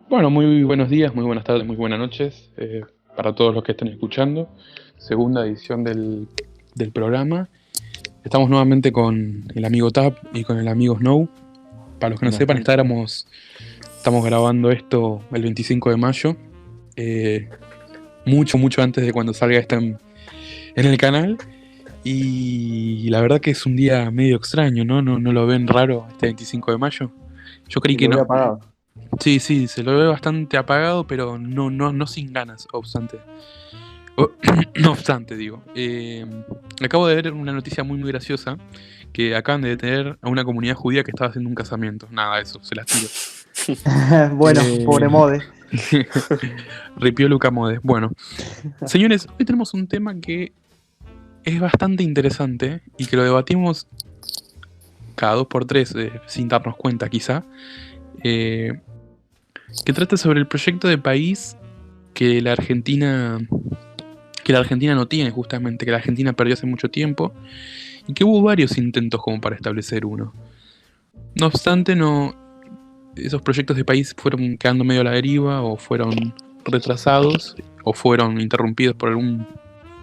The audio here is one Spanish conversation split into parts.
Bueno, muy buenos días, muy buenas tardes, muy buenas noches para todos los que estén escuchando. Segunda edición del programa. Estamos nuevamente con el amigo Tap y con el amigo Snow. Para los que no Buenas sepan, noches. estamos grabando esto el 25 de mayo, eh, mucho antes de cuando salga esto en el canal. Y la verdad que es un día medio extraño, ¿no? ¿No lo ven raro este 25 de mayo? Yo creí Sí, que lo había no. apagado. Sí, sí, se lo ve bastante apagado, pero no sin ganas, obstante. No obstante, digo. Acabo de ver una noticia muy graciosa que acaban de detener a una comunidad judía que estaba haciendo un casamiento. Nada, eso, se las tiro. Bueno, Eh, pobre Mode. Ripió Luca Modes. Bueno, señores, hoy tenemos un tema que es bastante interesante y que lo debatimos cada dos por tres, sin darnos cuenta quizá, eh, que trata sobre el proyecto de país que la Argentina no tiene justamente, que la Argentina perdió hace mucho tiempo y que hubo varios intentos como para establecer uno. No obstante, esos proyectos de país fueron quedando medio a la deriva o fueron retrasados o fueron interrumpidos por algún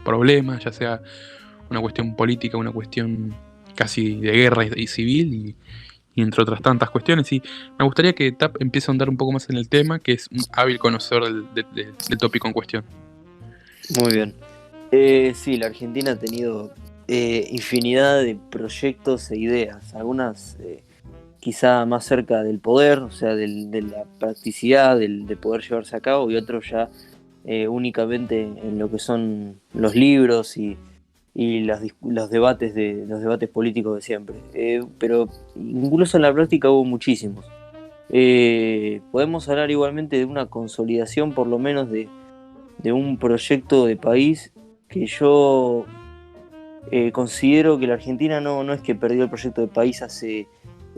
problema, ya sea una cuestión política, una cuestión casi de guerra y civil y entre otras tantas cuestiones. Y me gustaría que TAP empiece a andar un poco más en el tema, que es un hábil conocedor del tópico en cuestión. Muy bien. Sí, la Argentina ha tenido infinidad de proyectos e ideas, algunas quizá más cerca del poder, o sea, de la practicidad, de poder llevarse a cabo, y otros ya únicamente en lo que son los libros y los debates políticos de siempre. Pero incluso en la práctica hubo muchísimos. Podemos hablar igualmente de una consolidación, por lo menos, de un proyecto de país que yo considero que la Argentina no es que perdió el proyecto de país hace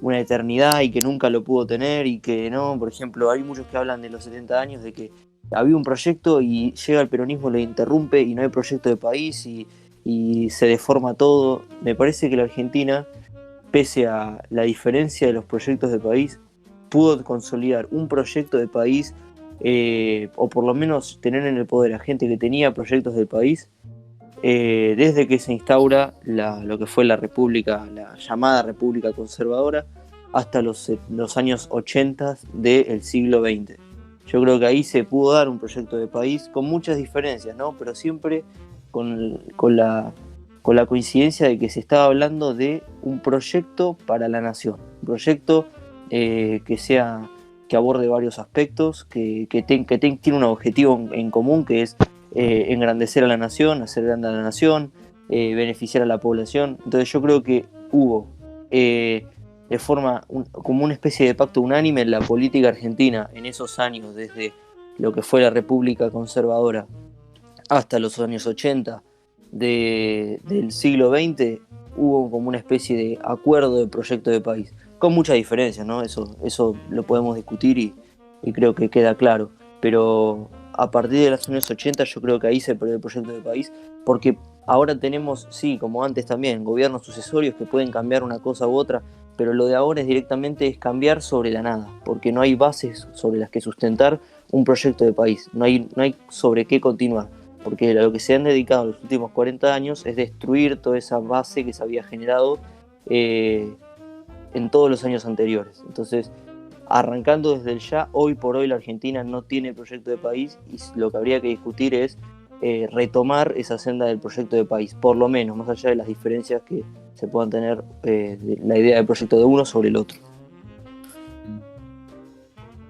una eternidad y que nunca lo pudo tener y que no, por ejemplo, hay muchos que hablan de los 70 años de que había un proyecto y llega el peronismo, lo interrumpe y no hay proyecto de país y se deforma todo. Me parece que la Argentina, pese a la diferencia de los proyectos de país, pudo consolidar un proyecto de país, o por lo menos tener en el poder a gente que tenía proyectos de país, desde que se instaura lo que fue la República, la llamada República Conservadora, hasta los años 80 del siglo XX. Yo creo que ahí se pudo dar un proyecto de país con muchas diferencias, ¿no? Pero siempre con la coincidencia de que se estaba hablando de un proyecto para la nación, un proyecto que aborde varios aspectos, tiene un objetivo en común, que es engrandecer a la nación, hacer grande a la nación, beneficiar a la población. Entonces yo creo que hubo de forma como una especie de pacto unánime en la política argentina en esos años, desde lo que fue la República Conservadora hasta los años 80 del siglo XX, hubo como una especie de acuerdo de proyecto de país, con muchas diferencias, ¿no? Eso lo podemos discutir y creo que queda claro. Pero a partir de los años 80 yo creo que ahí se perdió el proyecto de país, porque ahora tenemos, sí, como antes también, gobiernos sucesorios que pueden cambiar una cosa u otra, pero lo de ahora es directamente es cambiar sobre la nada, porque no hay bases sobre las que sustentar un proyecto de país, no hay sobre qué continuar, porque a lo que se han dedicado los últimos 40 años es destruir toda esa base que se había generado eh, en todos los años anteriores. Entonces, arrancando desde el ya, hoy por hoy la Argentina no tiene proyecto de país y lo que habría que discutir es retomar esa senda del proyecto de país, por lo menos, más allá de las diferencias que se puedan tener de la idea del proyecto de uno sobre el otro.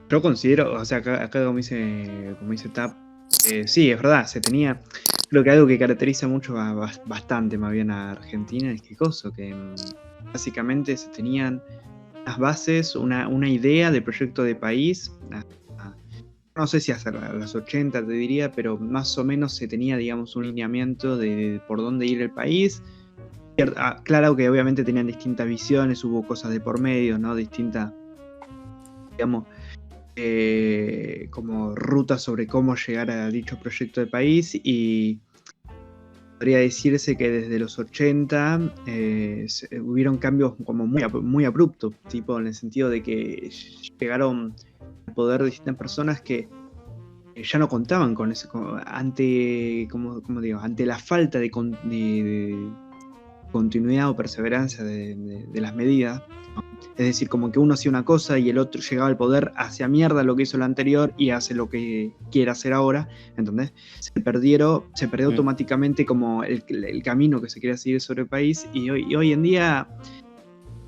Yo considero, o sea, acá como dice Tap, sí, es verdad, se tenía, creo que algo que caracteriza mucho bastante más bien a Argentina es que básicamente se tenían las bases, una idea de proyecto de país, no sé si hasta los 80 te diría, pero más o menos se tenía, digamos, un lineamiento de por dónde ir el país. Claro que obviamente tenían distintas visiones, hubo cosas de por medio, ¿no? Distintas, digamos, como rutas sobre cómo llegar a dicho proyecto de país y podría decirse que desde los 80 hubieron cambios como muy abruptos, tipo en el sentido de que llegaron al poder de distintas personas que ya no contaban con eso, ante la falta de continuidad o perseverancia de las medidas, ¿no? Es decir, como que uno hacía una cosa y el otro llegaba al poder, hacía mierda lo que hizo el anterior y hace lo que quiere hacer ahora, ¿entendés? Se perdió automáticamente como el camino que se quería seguir sobre el país, y hoy en día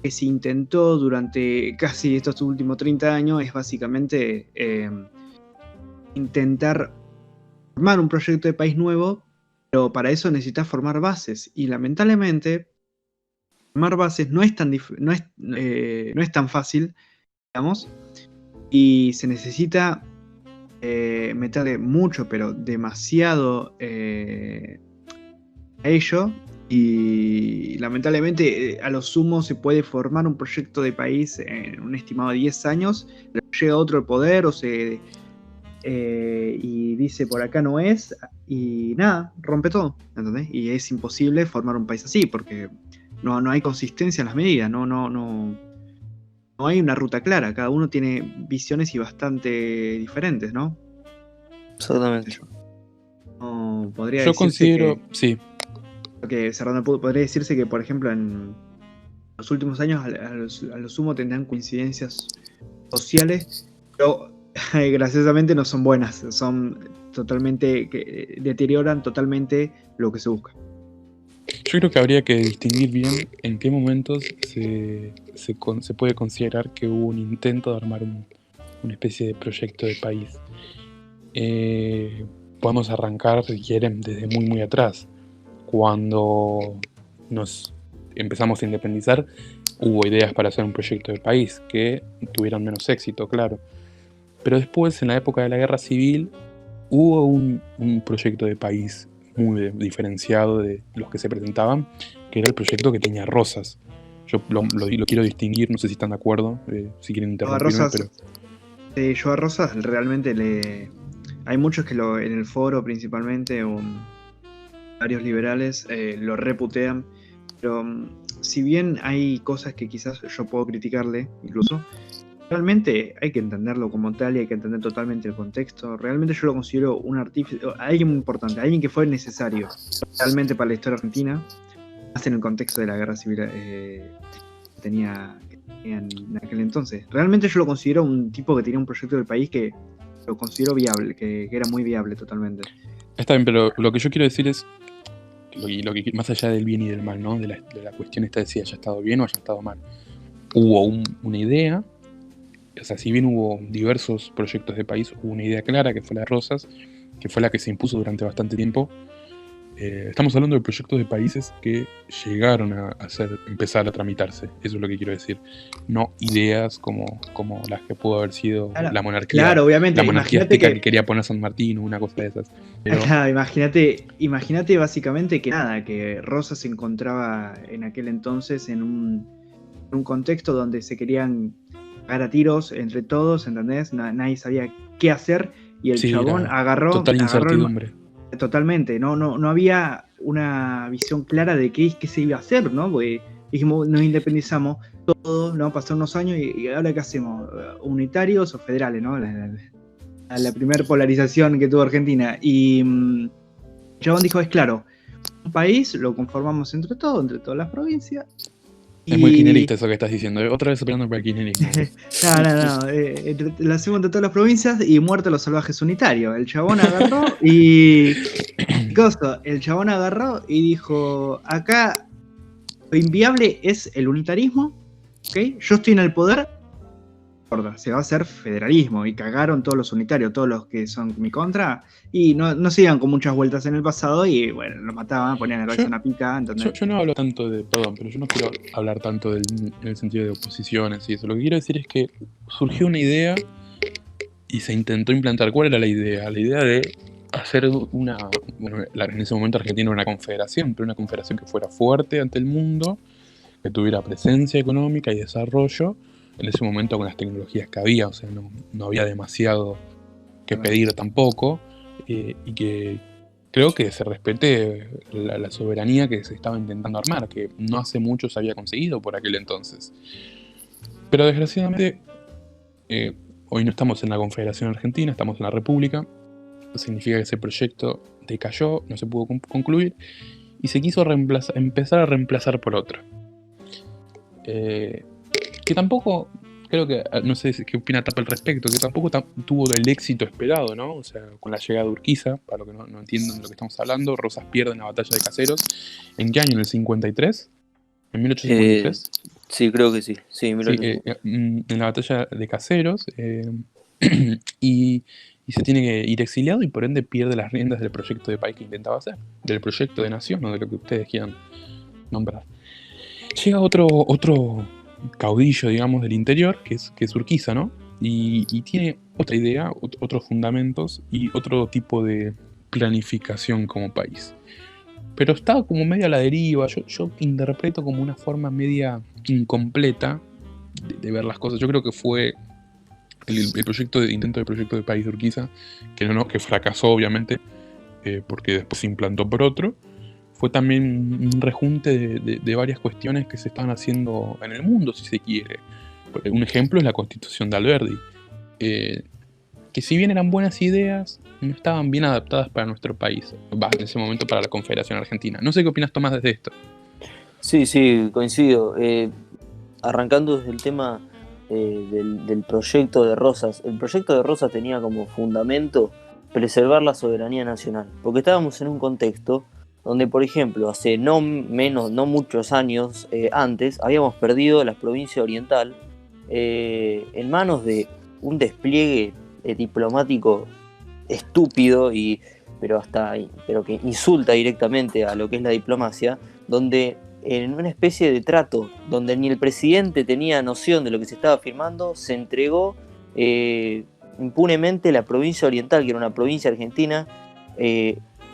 que se intentó durante casi estos últimos 30 años es básicamente intentar formar un proyecto de país nuevo, pero para eso necesitas formar bases, y lamentablemente formar bases no es tan fácil, digamos, y se necesita meterle mucho, pero demasiado a ello, y lamentablemente a lo sumo se puede formar un proyecto de país en un estimado de 10 años, llega otro al poder y dice por acá no es, y nada, rompe todo, ¿entendés? Y es imposible formar un país así, porque no hay consistencia en las medidas, no hay una ruta clara, cada uno tiene visiones y bastante diferentes, ¿no? Exactamente. No, podría Yo decirse considero, sí, que cerrando, podría decirse que, por ejemplo, en los últimos años a lo sumo tendrán coincidencias sociales, pero graciosamente no son buenas, son totalmente, que deterioran totalmente lo que se busca. yo creo que habría que distinguir bien en qué momentos se puede considerar que hubo un intento de armar una especie de proyecto de país. Podemos arrancar, si quieren, desde muy muy atrás. Cuando nos empezamos a independizar, hubo ideas para hacer un proyecto de país que tuvieron menos éxito, claro. Pero después, en la época de la Guerra Civil, hubo un proyecto de país muy diferenciado de los que se presentaban, que era el proyecto que tenía Rosas. Yo lo quiero distinguir, no sé si están de acuerdo, si quieren interrumpirme, pero... Yo a Rosas realmente hay muchos que en el foro principalmente, o varios liberales, lo reputean, pero si bien hay cosas que quizás yo puedo criticarle, incluso, realmente hay que entenderlo como tal y hay que entender totalmente el contexto. Realmente yo lo considero un artífice, alguien muy importante, alguien que fue necesario realmente para la historia argentina, más en el contexto de la guerra civil que tenía en aquel entonces. Realmente yo lo considero un tipo que tenía un proyecto del país que lo considero viable, que era muy viable totalmente. Está bien, pero lo que yo quiero decir es, más allá del bien y del mal, ¿no? De la cuestión esta de si haya estado bien o haya estado mal. Hubo una idea. O sea, si bien hubo diversos proyectos de país, hubo una idea clara que fue la de Rosas, que fue la que se impuso durante bastante tiempo. Estamos hablando de proyectos de países que llegaron a empezar a tramitarse, eso es lo que quiero decir. No ideas como las que pudo haber sido la monarquía. Claro, obviamente. La monarquía azteca que quería poner San Martín o una cosa de esas. Pero... Claro, imagínate básicamente que Rosas se encontraba en aquel entonces en un contexto donde se querían cagar a tiros entre todos, ¿entendés? Nadie sabía qué hacer y el chabón agarró... Total incertidumbre. Totalmente, no había una visión clara de qué se iba a hacer, ¿no? Porque dijimos, nos independizamos todos, ¿no? Pasaron unos años y ahora ¿qué hacemos? ¿Unitarios o federales, no? La primera polarización que tuvo Argentina. Y Chabón dijo, es claro, un país lo conformamos entre todas las provincias. Es muy kirchnerista eso que estás diciendo, otra vez superando para el kirchnerismo. No, lo hacemos entre todas las provincias y muerto los salvajes unitarios. El chabón agarró y... El chabón agarró y dijo, acá lo inviable es el unitarismo, ¿ok? Yo estoy en el poder, se va a hacer federalismo, y cagaron todos los unitarios, todos los que son mi contra, y no se iban con muchas vueltas en el pasado, y bueno, los mataban, ponían el cabeza una pica, ¿entendés? Yo no hablo tanto pero yo no quiero hablar tanto en el sentido de oposiciones y eso. Lo que quiero decir es que surgió una idea y se intentó implantar. ¿Cuál era la idea? La idea de hacer en ese momento Argentina era una confederación, pero una confederación que fuera fuerte ante el mundo, que tuviera presencia económica y desarrollo, en ese momento con las tecnologías que había, o sea, no había demasiado que pedir tampoco, y que creo que se respete la soberanía que se estaba intentando armar, que no hace mucho se había conseguido por aquel entonces. Pero desgraciadamente, hoy no estamos en la Confederación Argentina, estamos en la República. Eso significa que ese proyecto decayó, no se pudo concluir, y se quiso empezar a reemplazar por otro. Que tampoco, creo que, no sé qué opina Tapa al respecto, que tampoco tuvo el éxito esperado, ¿no? O sea, con la llegada de Urquiza, para los que no entienden de lo que estamos hablando, Rosas pierde en la batalla de Caseros. ¿En qué año? ¿En el 53? ¿En 1853? Sí, creo que sí. Sí, Sí, 1853. en la batalla de Caseros. Y se tiene que ir exiliado y por ende pierde las riendas del proyecto de país que intentaba hacer, del proyecto de nación o de lo que ustedes quieran nombrar. Llega otro caudillo, digamos, del interior, que es Urquiza, ¿no? Y tiene otra idea, otros fundamentos y otro tipo de planificación como país. Pero está como medio a la deriva, yo interpreto como una forma media incompleta de ver las cosas. Yo creo que fue el intento de proyecto de país de Urquiza, que fracasó obviamente, porque después se implantó por otro. Fue también un rejunte de varias cuestiones que se estaban haciendo en el mundo, si se quiere. Un ejemplo es la Constitución de Alberdi, que si bien eran buenas ideas, no estaban bien adaptadas para nuestro país, en ese momento para la Confederación Argentina. No sé qué opinas, Tomás, desde esto. Sí, coincido. Arrancando desde el tema del proyecto de Rosas. El proyecto de Rosas tenía como fundamento preservar la soberanía nacional, porque estábamos en un contexto donde, por ejemplo, hace no muchos años antes, habíamos perdido la provincia oriental en manos de un despliegue diplomático estúpido pero que insulta directamente a lo que es la diplomacia, donde en una especie de trato donde ni el presidente tenía noción de lo que se estaba firmando, se entregó impunemente la provincia oriental, que era una provincia argentina,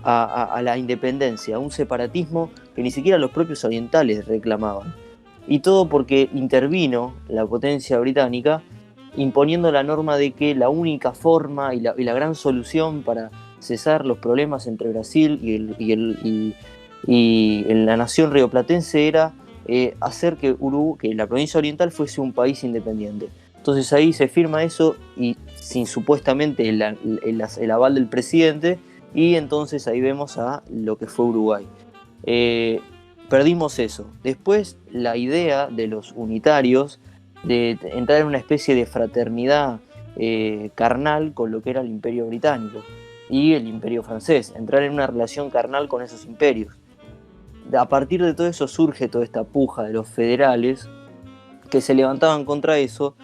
a la independencia, a un separatismo que ni siquiera los propios orientales reclamaban. Y todo porque intervino la potencia británica imponiendo la norma de que la única forma y la gran solución para cesar los problemas entre Brasil y la nación rioplatense era hacer que la provincia oriental fuese un país independiente. Entonces ahí se firma eso y sin supuestamente el aval del presidente, y entonces ahí vemos a lo que fue Uruguay. Perdimos eso. Después la idea de los unitarios de entrar en una especie de fraternidad carnal con lo que era el Imperio Británico y el Imperio Francés, entrar en una relación carnal con esos imperios. A partir de todo eso surge toda esta puja de los federales que se levantaban contra eso,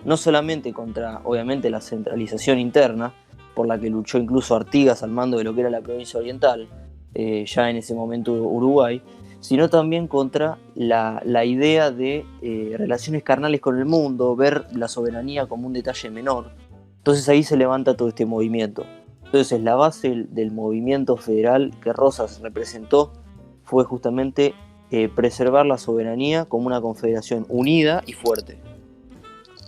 no solamente contra, obviamente, la centralización interna, por la que luchó incluso Artigas al mando de lo que era la provincia oriental, ya en ese momento Uruguay, sino también contra la idea de relaciones carnales con el mundo, ver la soberanía como un detalle menor. Entonces ahí se levanta todo este movimiento. Entonces la base del movimiento federal que Rosas representó fue justamente preservar la soberanía como una confederación unida y fuerte.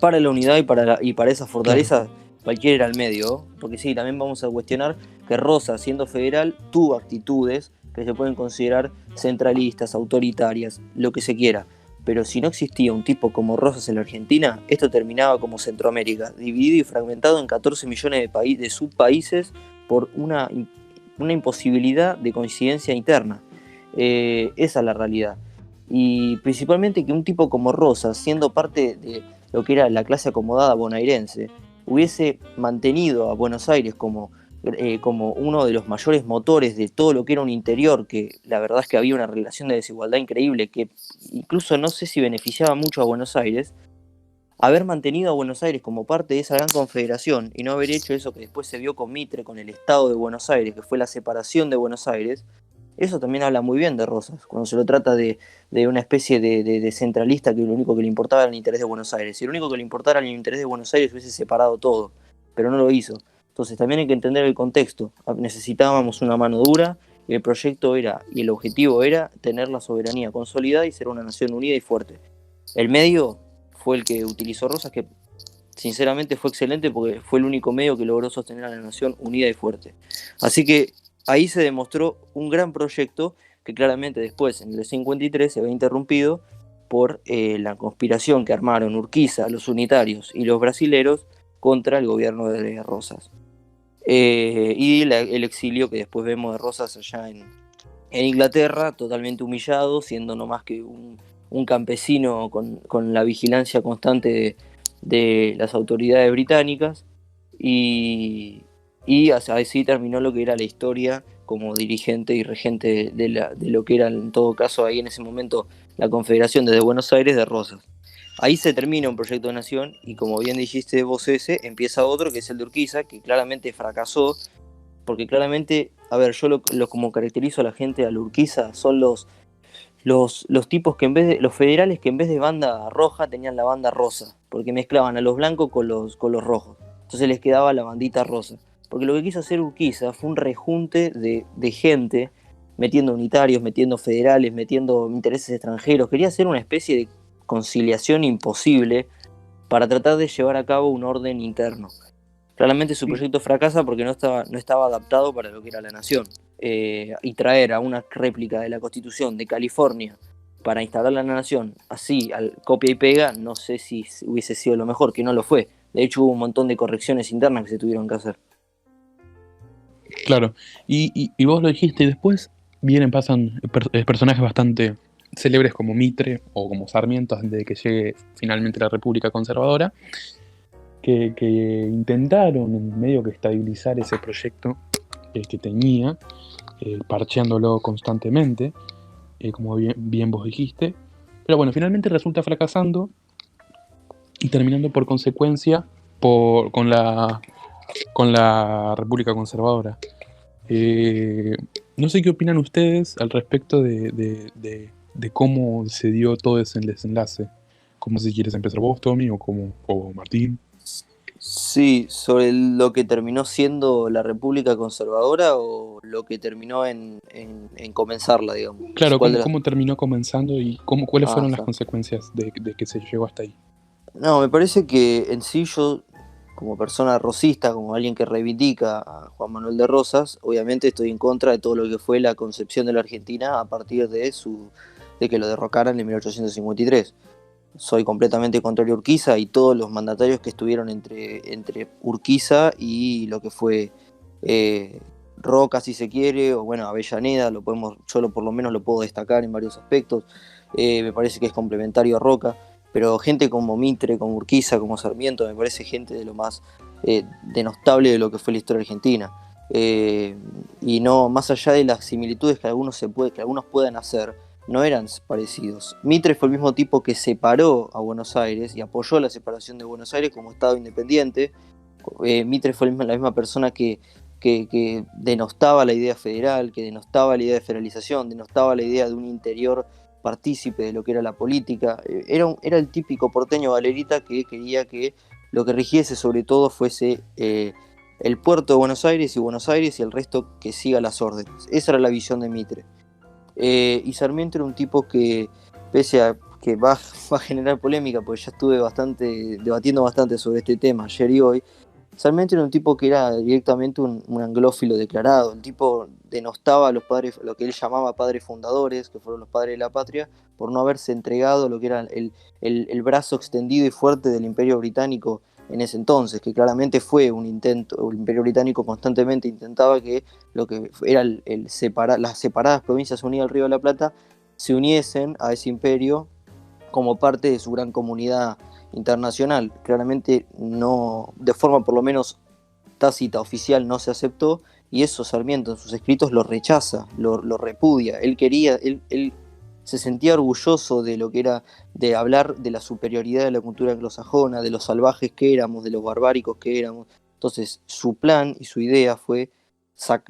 Para la unidad y para esa fortaleza, cualquiera era el medio, porque sí, también vamos a cuestionar que Rosas, siendo federal, tuvo actitudes que se pueden considerar centralistas, autoritarias, lo que se quiera. Pero si no existía un tipo como Rosas en la Argentina, esto terminaba como Centroamérica, dividido y fragmentado en 14 millones de subpaíses por una imposibilidad de coincidencia interna. Esa es la realidad. Y principalmente que un tipo como Rosas, siendo parte de lo que era la clase acomodada bonaerense, hubiese mantenido a Buenos Aires como uno de los mayores motores de todo lo que era un interior, que la verdad es que había una relación de desigualdad increíble, que incluso no sé si beneficiaba mucho a Buenos Aires. Haber mantenido a Buenos Aires como parte de esa gran confederación y no haber hecho eso que después se vio con Mitre, con el Estado de Buenos Aires, que fue la separación de Buenos Aires, eso también habla muy bien de Rosas, cuando se lo trata de una especie de centralista que lo único que le importaba era el interés de Buenos Aires. Si lo único que le importara era el interés de Buenos Aires, hubiese separado todo, pero no lo hizo. Entonces también hay que entender el contexto. Necesitábamos una mano dura, y el proyecto era, y el objetivo era, tener la soberanía consolidada y ser una nación unida y fuerte. El medio fue el que utilizó Rosas, que sinceramente fue excelente porque fue el único medio que logró sostener a la nación unida y fuerte. Así que ahí se demostró un gran proyecto que claramente después, en el 53, se ve interrumpido por la conspiración que armaron Urquiza, los unitarios y los brasileros contra el gobierno de Rosas. Y el exilio que después vemos de Rosas allá en Inglaterra, totalmente humillado, siendo no más que un campesino con la vigilancia constante de las autoridades británicas. Y así terminó lo que era la historia como dirigente y regente de lo que era en todo caso ahí en ese momento la Confederación desde Buenos Aires de Rosas. Ahí se termina un proyecto de nación y como bien dijiste vos empieza otro que es el de Urquiza, que claramente fracasó, porque claramente, a ver, yo lo como caracterizo a la gente a la Urquiza son los tipos que en vez de, los federales que en vez de banda roja tenían la banda rosa, porque mezclaban a los blancos con los rojos. Entonces les quedaba la bandita rosa. Porque lo que quiso hacer Urquiza fue un rejunte de gente, metiendo unitarios, metiendo federales, metiendo intereses extranjeros. Quería hacer una especie de conciliación imposible para tratar de llevar a cabo un orden interno. Claramente su proyecto fracasa porque no estaba adaptado para lo que era la nación. Y traer a una réplica de la Constitución de California para instalarla en la nación, así, al copia y pega, no sé si hubiese sido lo mejor, que no lo fue. De hecho, hubo un montón de correcciones internas que se tuvieron que hacer. Claro, y vos lo dijiste, y después pasan personajes bastante célebres como Mitre o como Sarmiento antes de que llegue finalmente la República Conservadora, que intentaron en medio que estabilizar ese proyecto que tenía, parcheándolo constantemente, como bien vos dijiste, pero bueno, finalmente resulta fracasando y terminando por consecuencia con la República Conservadora. No sé qué opinan ustedes al respecto de cómo se dio todo ese desenlace. Como si quieres empezar vos, Tommy, o Martín. Sí, sobre lo que terminó siendo la República Conservadora o lo que terminó en comenzarla, digamos. Claro, ¿Cuál de las... cómo terminó comenzando y cuáles fueron las está. consecuencias de que se llegó hasta ahí. No, me parece que en sí yo, como persona rosista, como alguien que reivindica a Juan Manuel de Rosas, obviamente estoy en contra de todo lo que fue la concepción de la Argentina a partir de que lo derrocaran en 1853. Soy completamente contrario a Urquiza y todos los mandatarios que estuvieron entre Urquiza y lo que fue Roca, si se quiere, o bueno, Avellaneda, por lo menos lo puedo destacar en varios aspectos. Me parece que es complementario a Roca, pero gente como Mitre, como Urquiza, como Sarmiento, me parece gente de lo más denostable de lo que fue la historia argentina. Y no, más allá de las similitudes que algunos puedan hacer, no eran parecidos. Mitre fue el mismo tipo que separó a Buenos Aires y apoyó la separación de Buenos Aires como Estado independiente. Mitre fue la misma persona que denostaba la idea federal, que denostaba la idea de federalización, denostaba la idea de un interior partícipe de lo que era la política. Era el típico porteño galerita que quería que lo que rigiese sobre todo fuese el puerto de Buenos Aires y el resto que siga las órdenes. Esa era la visión de Mitre. Y Sarmiento era un tipo que, pese a que va a generar polémica, porque ya estuve debatiendo bastante sobre este tema ayer y hoy, Sarmiento era un tipo que era directamente un anglófilo declarado. El tipo denostaba a los padres, lo que él llamaba padres fundadores, que fueron los padres de la patria, por no haberse entregado lo que era el brazo extendido y fuerte del Imperio Británico en ese entonces, que claramente fue un intento. El Imperio Británico constantemente intentaba que lo que era las separadas provincias unidas al Río de la Plata se uniesen a ese imperio como parte de su gran comunidad internacional. Claramente no, de forma por lo menos tácita, oficial, no se aceptó, y eso Sarmiento en sus escritos lo rechaza, lo repudia. Él se sentía orgulloso de lo que era, de hablar de la superioridad de la cultura anglosajona, de los salvajes que éramos, de los barbáricos que éramos. Entonces su plan y su idea fue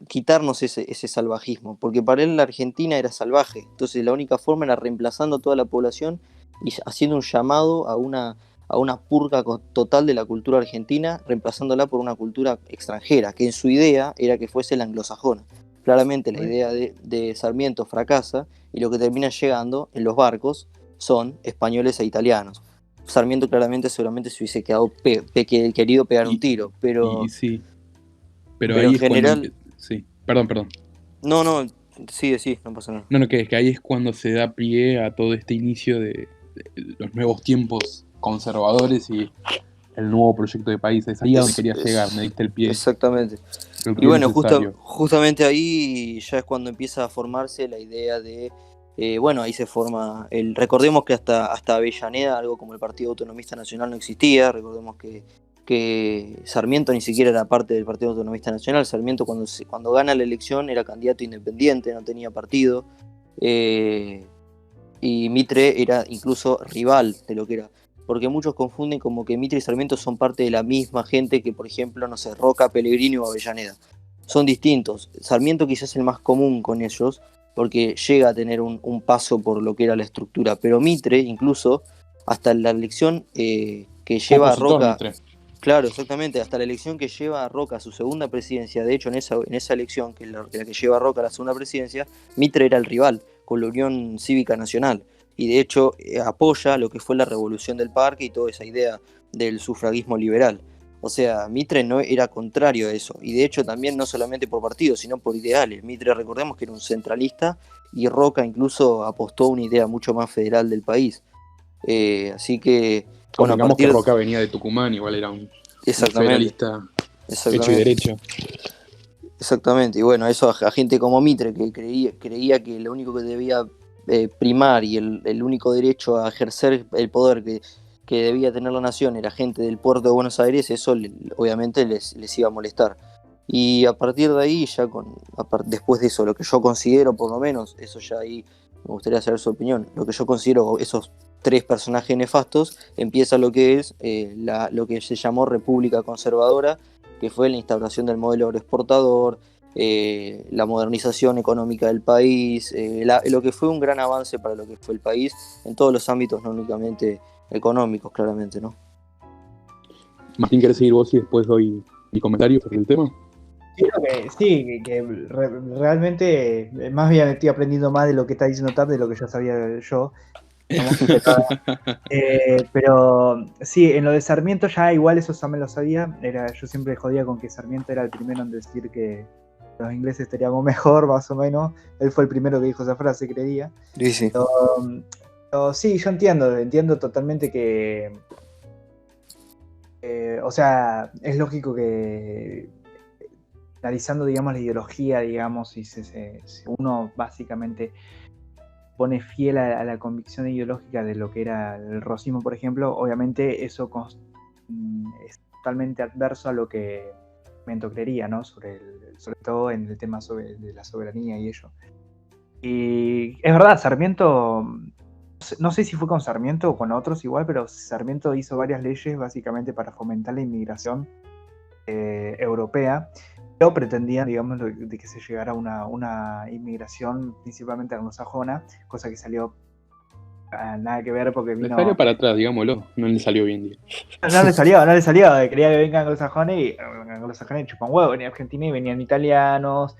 quitarnos ese salvajismo, porque para él la Argentina era salvaje. Entonces la única forma era reemplazando toda la población y haciendo un llamado a una purga total de la cultura argentina, reemplazándola por una cultura extranjera, que en su idea era que fuese la anglosajona. Claramente la idea de Sarmiento fracasa y lo que termina llegando en los barcos son españoles e italianos. Sarmiento claramente seguramente se hubiese querido pegar un tiro, pero Sí, pero en ahí es general... sí, perdón. No, sí, no pasa nada. No, que ahí es cuando se da pie a todo este inicio de los nuevos tiempos conservadores y el nuevo proyecto de país. Es ahí a donde quería llegar, me diste el pie. Exactamente. El Y pie bueno, necesario. justamente ahí ya es cuando empieza a formarse la idea de, bueno, ahí se forma, recordemos que hasta Avellaneda, algo como el Partido Autonomista Nacional no existía, recordemos que Sarmiento ni siquiera era parte del Partido Autonomista Nacional. Sarmiento cuando gana la elección era candidato independiente, no tenía partido, y Mitre era incluso rival de lo que era. Porque muchos confunden como que Mitre y Sarmiento son parte de la misma gente que, por ejemplo, no sé, Roca, Pellegrini o Avellaneda. Son distintos. Sarmiento quizás es el más común con ellos, porque llega a tener un paso por lo que era la estructura. Pero Mitre, incluso, hasta la elección que lleva a Roca... Mitre. Claro, exactamente, hasta la elección que lleva a Roca a su segunda presidencia, de hecho en esa elección, que es la que lleva a Roca a la segunda presidencia, Mitre era el rival, con la Unión Cívica Nacional, y de hecho apoya lo que fue la revolución del parque y toda esa idea del sufragismo liberal. O sea, Mitre no era contrario a eso, y de hecho también no solamente por partidos, sino por ideales. Mitre, recordemos que era un centralista, y Roca incluso apostó a una idea mucho más federal del país. Así que... Bueno, digamos que Roca venía de Tucumán, igual era un federalista hecho y derecho. Exactamente, y bueno, eso a gente como Mitre, que creía que lo único que debía primar y el único derecho a ejercer el poder que debía tener la nación era gente del puerto de Buenos Aires, eso obviamente les iba a molestar. Y a partir de ahí, ya después de eso, lo que yo considero, por lo menos, eso ya ahí me gustaría saber su opinión, lo que yo considero esos 3 personajes nefastos, empieza lo que es lo que se llamó República Conservadora, que fue la instauración del modelo agroexportador, la modernización económica del país, lo que fue un gran avance para lo que fue el país en todos los ámbitos, no únicamente económicos, claramente, ¿no? Martín, ¿querés seguir vos y después doy mi comentario sobre el tema? Creo que sí, realmente más bien estoy aprendiendo más de lo que está diciendo Tap de lo que ya sabía yo. Pero sí, en lo de Sarmiento ya igual eso también lo sabía. Yo siempre jodía con que Sarmiento era el primero en decir que los ingleses estaríamos mejor, más o menos. Él fue el primero que dijo esa frase, creía. Sí. Pero sí, yo entiendo totalmente que o sea, es lógico que analizando, digamos, la ideología, digamos, y si uno básicamente pone fiel a la convicción ideológica de lo que era el rosismo, por ejemplo, obviamente eso es totalmente adverso a lo que Sarmiento creería, ¿no? Sobre todo en el tema de la soberanía y ello. Y es verdad, Sarmiento, no sé si fue con Sarmiento o con otros igual, pero Sarmiento hizo varias leyes básicamente para fomentar la inmigración europea, pero pretendían, digamos, de que se llegara a una inmigración principalmente anglosajona, cosa que salió nada que ver porque vino... Le salió para atrás, digámoslo, no le salió bien. No le salió, quería que vengan anglosajones y chupan huevo, venían Argentina y venían italianos,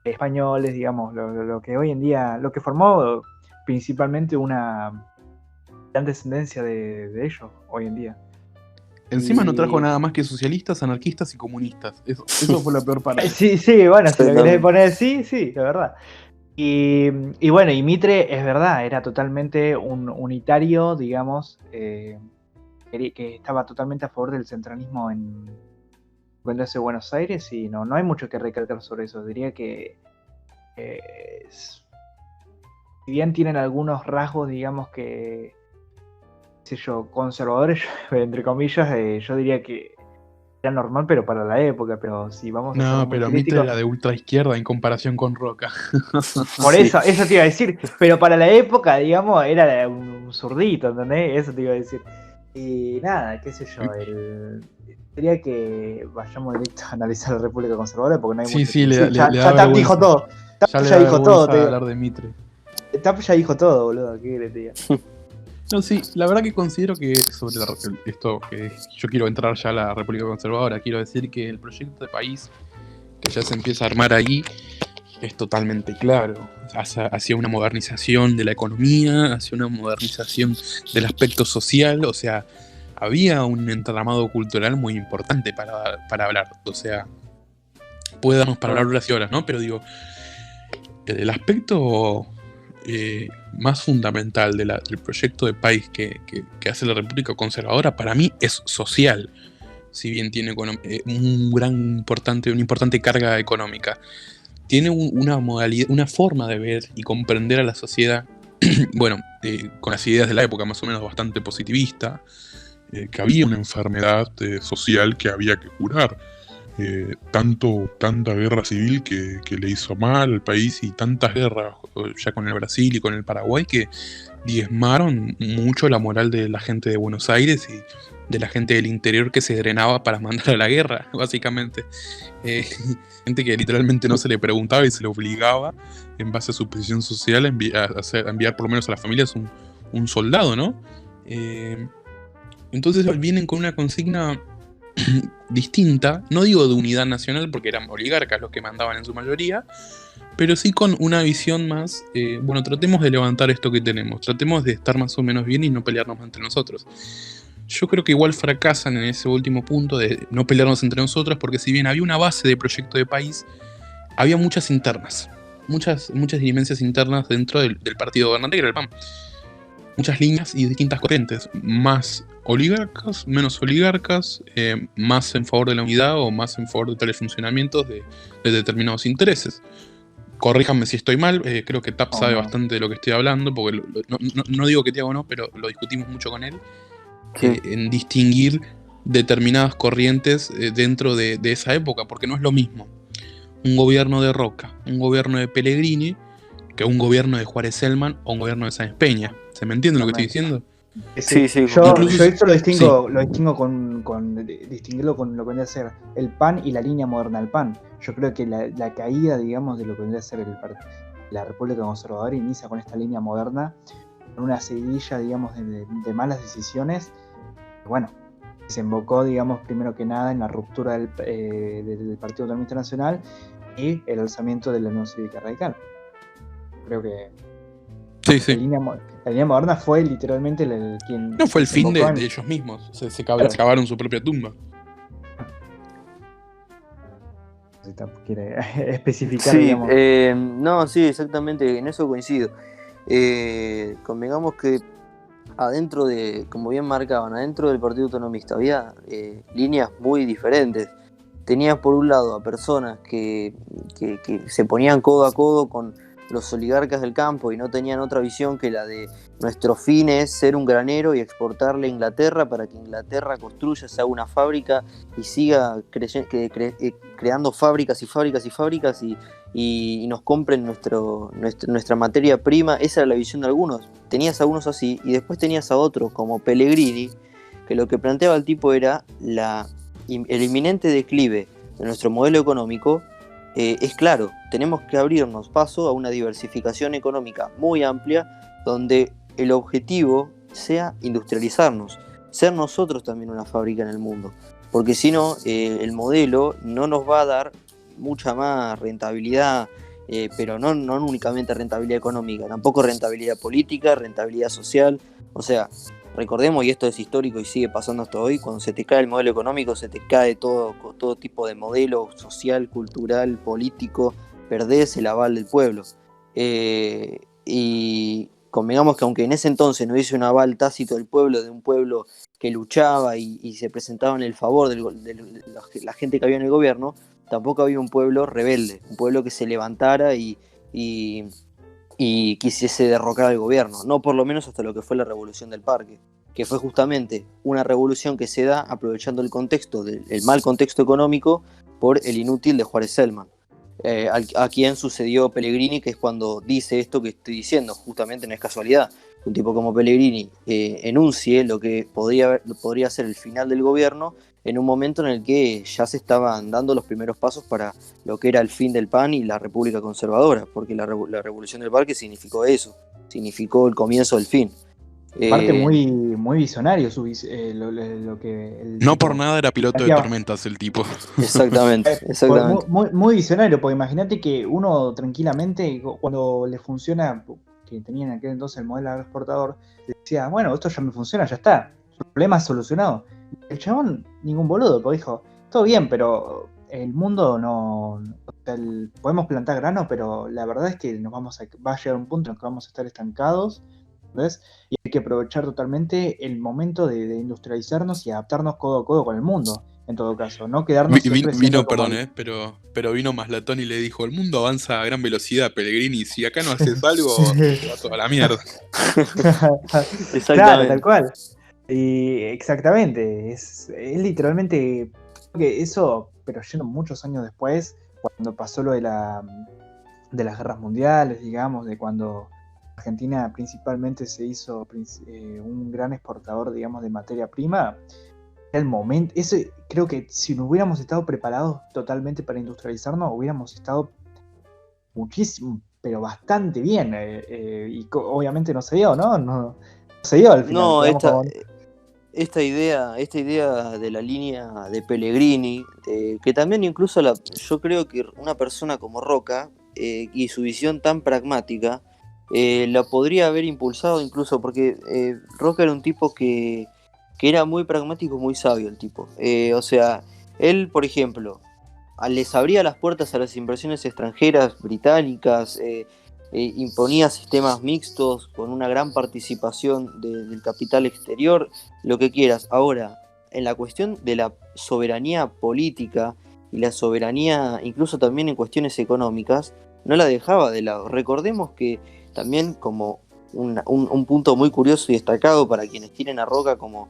españoles, digamos, lo que hoy en día, lo que formó principalmente una gran descendencia de ellos hoy en día. Encima no trajo nada más que socialistas, anarquistas y comunistas. Eso fue la peor parte. Sí, bueno, si lo querés poner sí, la verdad. Y bueno, y Mitre, es verdad, era totalmente un unitario, digamos, que estaba totalmente a favor del centralismo en Buenos Aires, y no hay mucho que recalcar sobre eso. Diría que si bien tienen algunos rasgos, digamos, que conservadores, entre comillas, yo diría que era normal, pero para la época. Pero si vamos a no, pero Mitre era de ultra izquierda en comparación con Roca. Por eso te iba a decir, pero para la época, digamos, era un zurdito, ¿entendés? Eso te iba a decir. Y nada, qué sé yo, diría que vayamos directo a analizar la República Conservadora, porque no hay mucho que decir. Ya Tap dijo todo. Tap ya dijo todo. Hablar de Mitre. Tap ya dijo todo, boludo. ¿Qué querés te diga? No, sí, la verdad que considero que sobre esto que yo quiero entrar ya a la República Conservadora, quiero decir que el proyecto de país que ya se empieza a armar ahí es totalmente claro, hacia una modernización de la economía, hacia una modernización del aspecto social, o sea, había un entramado cultural muy importante para hablar, o sea, puede darnos para hablar horas y horas, ¿no? Pero digo, el aspecto más fundamental del proyecto de país que hace la República Conservadora para mí es social, si bien tiene una importante carga económica. Tiene una modalidad, una forma de ver y comprender a la sociedad, bueno, con las ideas de la época más o menos bastante positivista, que había una enfermedad social que había que curar. Tanta guerra civil que le hizo mal al país y tantas guerras ya con el Brasil y con el Paraguay que diezmaron mucho la moral de la gente de Buenos Aires y de la gente del interior que se drenaba para mandar a la guerra, básicamente. Gente que literalmente no se le preguntaba y se le obligaba en base a su posición social a enviar por lo menos a las familias un soldado, ¿no? Entonces vienen con una consigna distinta, no digo de unidad nacional porque eran oligarcas los que mandaban en su mayoría, pero sí con una visión más, bueno, tratemos de levantar esto que tenemos, tratemos de estar más o menos bien y no pelearnos entre nosotros. Yo creo que igual fracasan en ese último punto de no pelearnos entre nosotros, porque si bien había una base de proyecto de país, había muchas internas, muchas dirigencias internas dentro del partido gobernante, que era el PAN. Muchas líneas y distintas corrientes, más oligarcas, menos oligarcas, más en favor de la unidad o más en favor de tales funcionamientos de determinados intereses. Corríjanme si estoy mal, creo que TAP sabe bastante de lo que estoy hablando, porque no digo que Tiago no, pero lo discutimos mucho con él, en distinguir determinadas corrientes dentro de esa época, porque no es lo mismo un gobierno de Roca, un gobierno de Pellegrini, que un gobierno de Juárez Celman o un gobierno de Sáenz Peña. ¿Se me entiende lo que estoy diciendo? Sí. Yo esto lo distingo con distinguirlo con lo que vendría a ser el PAN y la línea moderna del PAN. Yo creo que la caída, digamos, de lo que vendría a ser la República Conservadora inicia con esta línea moderna, con una seguidilla, digamos, de malas decisiones. Bueno, desembocó, digamos, primero que nada en la ruptura del Partido Autonomista Nacional y el alzamiento de la Unión Cívica Radical. Creo que sí. La línea moderna fue literalmente quien... No fue el fin de ellos mismos, se cavaron su propia tumba. Si quiere especificar, sí, digamos. No, sí, exactamente, en eso coincido. Convengamos que adentro como bien marcaban, adentro del Partido Autonomista había líneas muy diferentes. Tenías por un lado a personas que se ponían codo a codo con los oligarcas del campo y no tenían otra visión que la de nuestro fin es ser un granero y exportarle a Inglaterra para que Inglaterra construya, se haga una fábrica y siga creando fábricas y nos compren nuestra materia prima. Esa era la visión de algunos. Tenías a unos así y después tenías a otros como Pellegrini, que lo que planteaba el tipo era el inminente declive de nuestro modelo económico. Es claro, tenemos que abrirnos paso a una diversificación económica muy amplia donde el objetivo sea industrializarnos, ser nosotros también una fábrica en el mundo, porque si no, el modelo no nos va a dar mucha más rentabilidad, pero no únicamente rentabilidad económica, tampoco rentabilidad política, rentabilidad social. O sea, recordemos, y esto es histórico y sigue pasando hasta hoy, cuando se te cae el modelo económico, se te cae todo tipo de modelo social, cultural, político, perdés el aval del pueblo. Y convengamos que aunque en ese entonces no hubiese un aval tácito del pueblo, de un pueblo que luchaba y se presentaba en el favor de la gente que había en el gobierno, tampoco había un pueblo rebelde, un pueblo que se levantara y quisiese derrocar al gobierno, no por lo menos hasta lo que fue la Revolución del Parque, que fue justamente una revolución que se da aprovechando el mal contexto económico por el inútil de Juárez Celman, a quien sucedió Pellegrini, que es cuando dice esto que estoy diciendo. Justamente no es casualidad que un tipo como Pellegrini enuncie lo que podría ser el final del gobierno en un momento en el que ya se estaban dando los primeros pasos para lo que era el fin del PAN y la República Conservadora, porque la Revolución del Parque significó eso, significó el comienzo del fin. Aparte muy visionario lo que... No por nada era piloto de tormentas el tipo. Exactamente. Muy visionario, porque imagínate que uno tranquilamente, cuando le funciona, que tenía en aquel entonces el modelo agroexportador, decía, bueno, esto ya me funciona, ya está, el problema es solucionado. El chabón, ningún boludo, porque dijo, todo bien, pero el mundo no... o sea, podemos plantar grano, pero la verdad es que va a llegar un punto en el que vamos a estar estancados, ¿ves? Y hay que aprovechar totalmente el momento de industrializarnos y adaptarnos codo a codo con el mundo, en todo caso, no quedarnos siempre siendo Vino, como perdón, pero vino Maslatón y le dijo, el mundo avanza a gran velocidad, Pellegrini, si acá no haces algo, se va toda la mierda. Claro, tal cual. Y exactamente, es literalmente que eso, pero yendo muchos años después, cuando pasó lo de de las guerras mundiales, digamos, de cuando Argentina principalmente se hizo un gran exportador, digamos, de materia prima, el momento, ese, creo que si no hubiéramos estado preparados totalmente para industrializarnos, hubiéramos estado muchísimo, pero bastante bien, y obviamente no se dio, ¿no? No se dio al final. No, Quedamos como... esta idea de la línea de Pellegrini, que también incluso yo creo que una persona como Roca y su visión tan pragmática la podría haber impulsado incluso porque Roca era un tipo que era muy pragmático, muy sabio el tipo. O sea, él, por ejemplo, les abría las puertas a las inversiones extranjeras británicas, imponía sistemas mixtos con una gran participación del capital exterior, lo que quieras. Ahora, en la cuestión de la soberanía política y la soberanía incluso también en cuestiones económicas, no la dejaba de lado. Recordemos que también como un punto muy curioso y destacado para quienes tienen a Roca como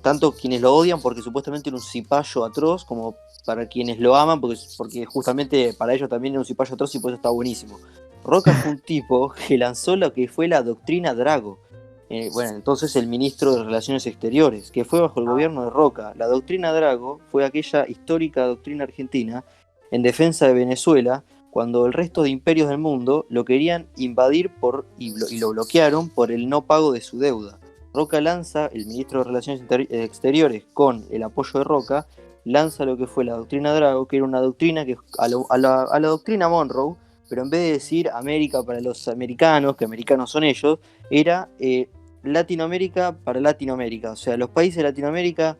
tanto quienes lo odian porque supuestamente era un cipayo atroz, como para quienes lo aman porque justamente para ellos también era un cipayo atroz y por eso está buenísimo. Roca fue un tipo que lanzó lo que fue la doctrina Drago. Bueno, entonces el ministro de Relaciones Exteriores, que fue bajo el gobierno de Roca. La doctrina Drago fue aquella histórica doctrina argentina en defensa de Venezuela, cuando el resto de imperios del mundo lo querían invadir y lo bloquearon por el no pago de su deuda. Roca lanza, el ministro de Relaciones Exteriores, con el apoyo de Roca, lanza lo que fue la doctrina Drago, que era una doctrina que a la doctrina Monroe, pero en vez de decir América para los americanos, que americanos son ellos, era Latinoamérica para Latinoamérica. O sea, los países de Latinoamérica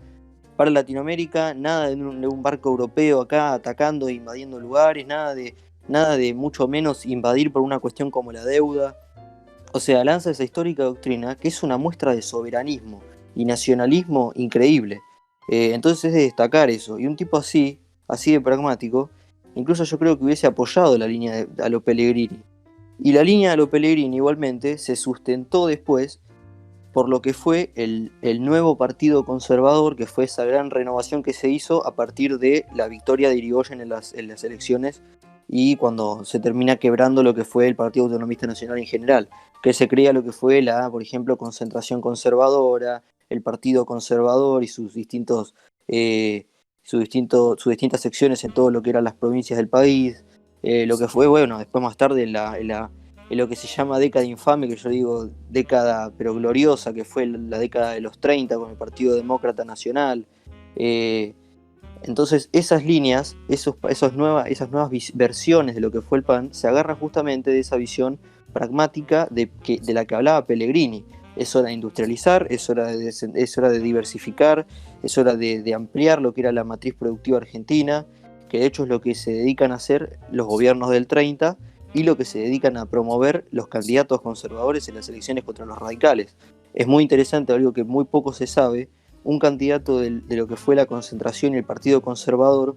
para Latinoamérica, nada de un barco europeo acá atacando e invadiendo lugares, nada de mucho menos invadir por una cuestión como la deuda. O sea, lanza esa histórica doctrina que es una muestra de soberanismo y nacionalismo increíble. Entonces es de destacar eso. Y un tipo así de pragmático, incluso yo creo que hubiese apoyado la línea a lo Pellegrini. Y la línea de lo Pellegrini igualmente se sustentó después por lo que fue el nuevo partido conservador, que fue esa gran renovación que se hizo a partir de la victoria de Irigoyen en las elecciones y cuando se termina quebrando lo que fue el Partido Autonomista Nacional en general, que se crea lo que fue por ejemplo, concentración conservadora, el Partido Conservador y sus distintas secciones en todo lo que eran las provincias del país, lo que fue, bueno, después más tarde en lo que se llama década infame, que yo digo década pero gloriosa, que fue la década de los 30 con el Partido Demócrata Nacional. Entonces esas líneas, esas nuevas versiones de lo que fue el PAN, se agarran justamente de esa visión pragmática de la que hablaba Pellegrini. Es hora de industrializar, es hora de diversificar, es hora de ampliar lo que era la matriz productiva argentina, que de hecho es lo que se dedican a hacer los gobiernos del 30 y lo que se dedican a promover los candidatos conservadores en las elecciones contra los radicales. Es muy interesante, algo que muy poco se sabe, un candidato de lo que fue la concentración y el Partido Conservador,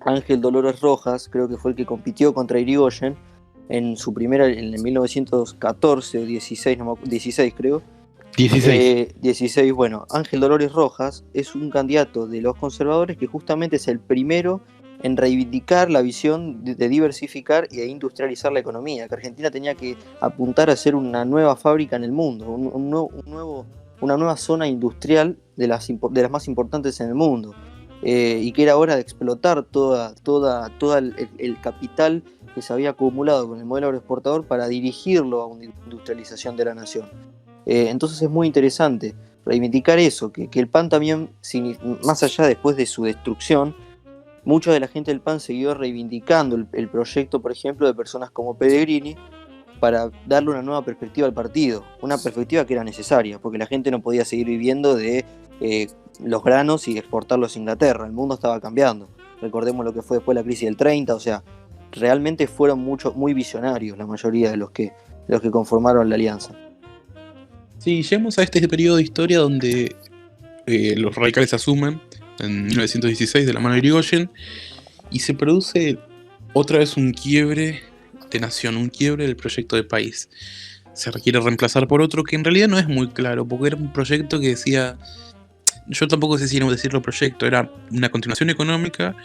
Ángel Dolores Rojas, creo que fue el que compitió contra Irigoyen en su primera, en el 1914 o 16, 16 creo. 16, bueno, Ángel Dolores Rojas es un candidato de los conservadores que justamente es el primero en reivindicar la visión de diversificar y de industrializar la economía, que Argentina tenía que apuntar a ser una nueva fábrica en el mundo, una nueva zona industrial de las más importantes en el mundo, y que era hora de explotar todo el capital que se había acumulado con el modelo agroexportador para dirigirlo a una industrialización de la nación. Entonces es muy interesante reivindicar eso, que el PAN también, más allá después de su destrucción, mucha de la gente del PAN siguió reivindicando el proyecto, por ejemplo, de personas como Pellegrini, para darle una nueva perspectiva al partido, una perspectiva que era necesaria, porque la gente no podía seguir viviendo de los granos y exportarlos a Inglaterra, el mundo estaba cambiando. recordemos lo que fue después la crisis del 30, o sea, realmente fueron muy visionarios la mayoría de los que conformaron la alianza. Sí, llegamos a este periodo de historia donde los radicales asumen en 1916 de la mano de Irigoyen y se produce otra vez un quiebre de nación, un quiebre del proyecto de país. Se requiere reemplazar por otro que en realidad no es muy claro, porque era un proyecto que decía, yo tampoco sé si decirlo proyecto, era una continuación económica,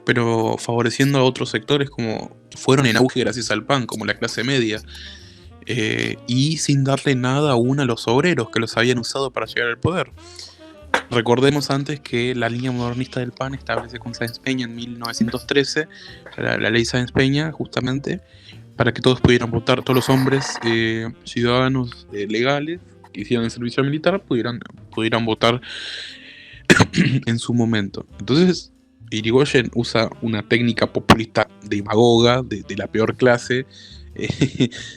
pero favoreciendo a otros sectores como fueron en auge gracias al PAN, como la clase media, y sin darle nada aún a los obreros que los habían usado para llegar al poder. Recordemos antes que la línea modernista del PAN establece con Sáenz Peña en 1913, la ley Sáenz Peña, justamente, para que todos pudieran votar, todos los hombres ciudadanos legales que hicieran el servicio militar pudieran votar en su momento. Entonces, Irigoyen usa una técnica populista demagoga de la peor clase,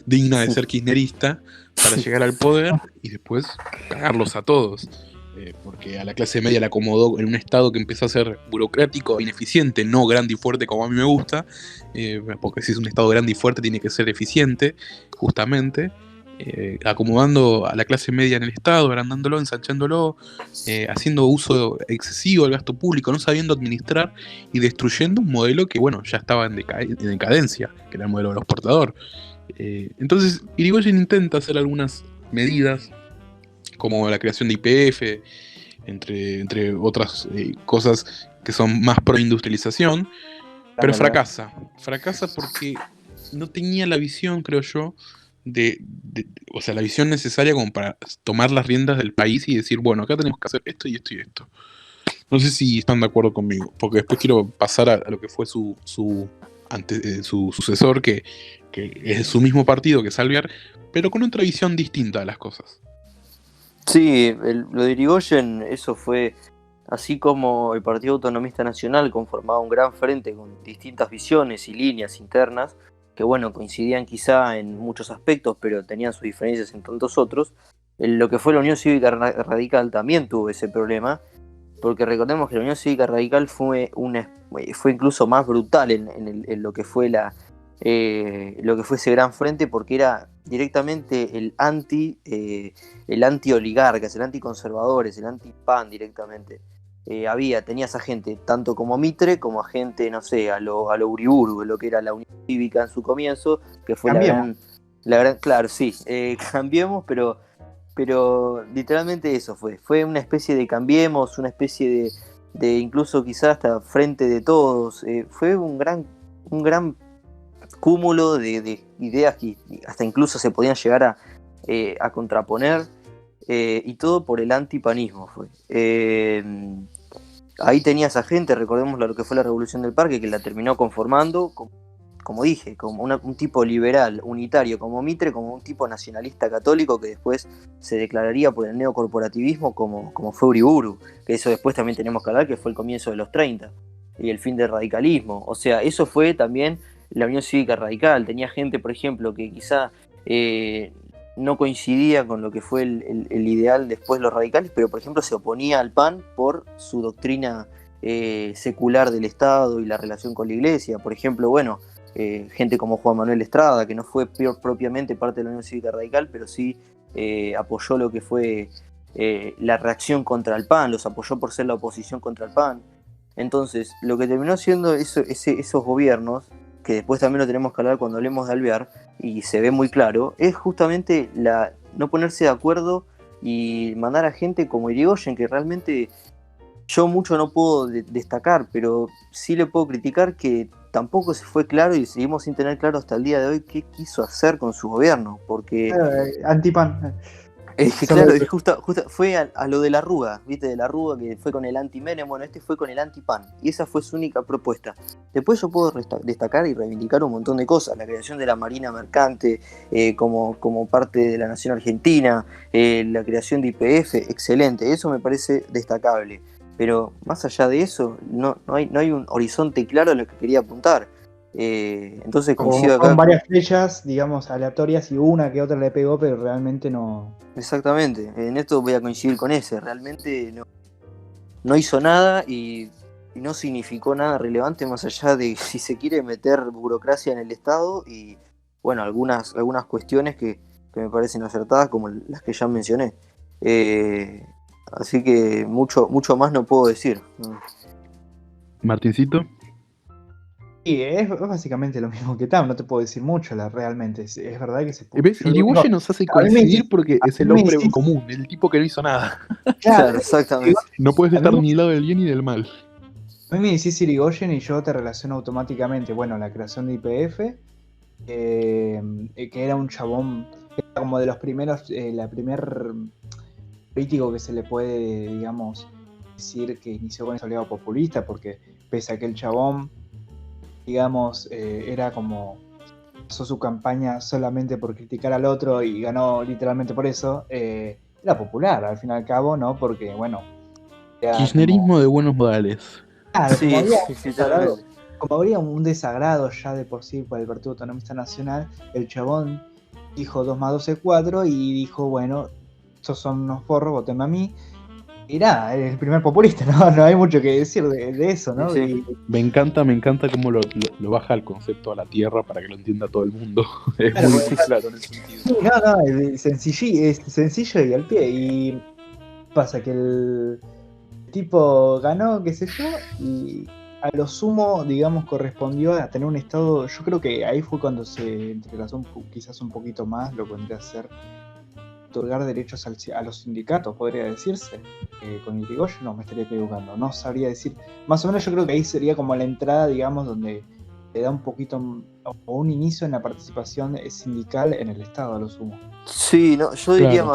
digna de ser kirchnerista, para llegar al poder y después cagarlos a todos. Porque a la clase media la acomodó en un estado que empezó a ser burocrático, ineficiente, no grande y fuerte como a mí me gusta, porque si es un estado grande y fuerte tiene que ser eficiente, justamente, acomodando a la clase media en el estado, agrandándolo, ensanchándolo, haciendo uso excesivo del gasto público, no sabiendo administrar y destruyendo un modelo que, bueno, ya estaba en decadencia, que era el modelo de los portadores. Entonces, Irigoyen intenta hacer algunas medidas como la creación de YPF, entre otras cosas que son más pro industrialización, pero fracasa porque no tenía la visión, creo yo, o sea, la visión necesaria como para tomar las riendas del país y decir, bueno, acá tenemos que hacer esto y esto y esto. No sé si están de acuerdo conmigo, porque después quiero pasar a lo que fue su sucesor, que es su mismo partido que Salviar, pero con otra visión distinta de las cosas. Sí, lo de Irigoyen, eso fue así como el Partido Autonomista Nacional conformaba un gran frente con distintas visiones y líneas internas, que bueno, coincidían quizá en muchos aspectos, pero tenían sus diferencias en tantos otros. Lo que fue la Unión Cívica Radical también tuvo ese problema, porque recordemos que la Unión Cívica Radical fue incluso más brutal en lo que fue lo que fue ese gran frente, porque era directamente el anti-oligarcas, el anti-conservadores, el anti-PAN directamente. Tenías a gente tanto como Mitre como a gente, no sé, a lo Uriburu, lo que era la Unión Cívica en su comienzo, que fue la gran, claro, sí, cambiemos, pero literalmente eso fue una especie de cambiemos, una especie de incluso quizás hasta frente de todos, fue un gran cúmulo de ideas que hasta incluso se podían llegar a contraponer, y todo por el antipanismo fue. Ahí tenías a gente, recordemos lo que fue la Revolución del Parque, que la terminó conformando, como dije, como un tipo liberal, unitario como Mitre, como un tipo nacionalista católico que después se declararía por el neocorporativismo como fue Uriburu, que eso después también tenemos que hablar, que fue el comienzo de los 30 y el fin del radicalismo. O sea, eso fue también la Unión Cívica Radical. Tenía gente, por ejemplo, que quizá no coincidía con lo que fue el ideal después de los radicales, pero por ejemplo se oponía al PAN por su doctrina secular del Estado y la relación con la Iglesia. Por ejemplo, bueno, gente como Juan Manuel Estrada, que no fue propiamente parte de la Unión Cívica Radical, pero sí apoyó lo que fue la reacción contra el PAN, los apoyó por ser la oposición contra el PAN. Entonces, lo que terminó siendo esos gobiernos, que después también lo tenemos que hablar cuando hablemos de Alvear, y se ve muy claro, es justamente no ponerse de acuerdo y mandar a gente como Irigoyen, que realmente yo mucho no puedo destacar, pero sí le puedo criticar que tampoco se fue claro y seguimos sin tener claro hasta el día de hoy qué quiso hacer con su gobierno, porque antipan. Claro, justo fue a lo de la Rúa, ¿viste? De la Rúa, que fue con el anti-Menem, bueno, este fue con el anti-PAN, y esa fue su única propuesta. Después yo puedo destacar y reivindicar un montón de cosas, la creación de la Marina Mercante como parte de la nación argentina, la creación de YPF, excelente, eso me parece destacable. Pero más allá de eso, no hay un horizonte claro a lo que quería apuntar. Entonces coincido acá con varias flechas, digamos, aleatorias, y una que otra le pegó, pero realmente no. Exactamente, en esto voy a coincidir con ese, realmente no hizo nada, y y no significó nada relevante más allá de si se quiere meter burocracia en el Estado y, bueno, algunas cuestiones que me parecen acertadas, como las que ya mencioné. Así que mucho más no puedo decir. Martincito. Y es básicamente lo mismo que Tam, no te puedo decir mucho, realmente. Es verdad que se puso. ¿Ves? Irigoyen nos hace a mí me coincidir decís- porque es a el mí me hombre decís- común, el tipo que no hizo nada. Claro, exactamente. No puedes A estar mí- ni del lado del bien ni del mal. A mí me decís Irigoyen y yo te relaciono automáticamente, bueno, la creación de YPF, que era un chabón, que era como de los primeros, la primer político que se le puede, digamos, decir que inició con ese oleado populista, porque pese a que el chabón, digamos, era como, pasó su campaña solamente por criticar al otro y ganó literalmente por eso, era popular al fin y al cabo, ¿no? Porque, bueno, era como, Kirchnerismo de buenos modales. claro, Sí, literalmente. como habría un desagrado ya de por sí por el Partido Autonomista Nacional, el chabón dijo 2 más 2 es 4 y dijo, bueno, estos son unos forros, votenme a mí. Y nada, es el primer populista, ¿no? No hay mucho que decir de eso, ¿no? Sí. Y, Me encanta cómo lo baja el concepto a la tierra para que lo entienda todo el mundo. Es claro, muy pues, claro en ese sentido. sí, no, es sencillo y al pie. Y pasa que el tipo ganó, qué sé yo, y a lo sumo, digamos, correspondió a tener un estado. Yo creo que ahí fue cuando se entrelazó quizás un poquito más lo que vendría a ser otorgar derechos a los sindicatos, podría decirse. Con Irigoyen no me estaría equivocando, no sabría decir. Más o menos yo creo que ahí sería como la entrada, digamos, donde le da un poquito o un inicio en la participación sindical en el Estado, a lo sumo. Sí, no, yo diría Claro.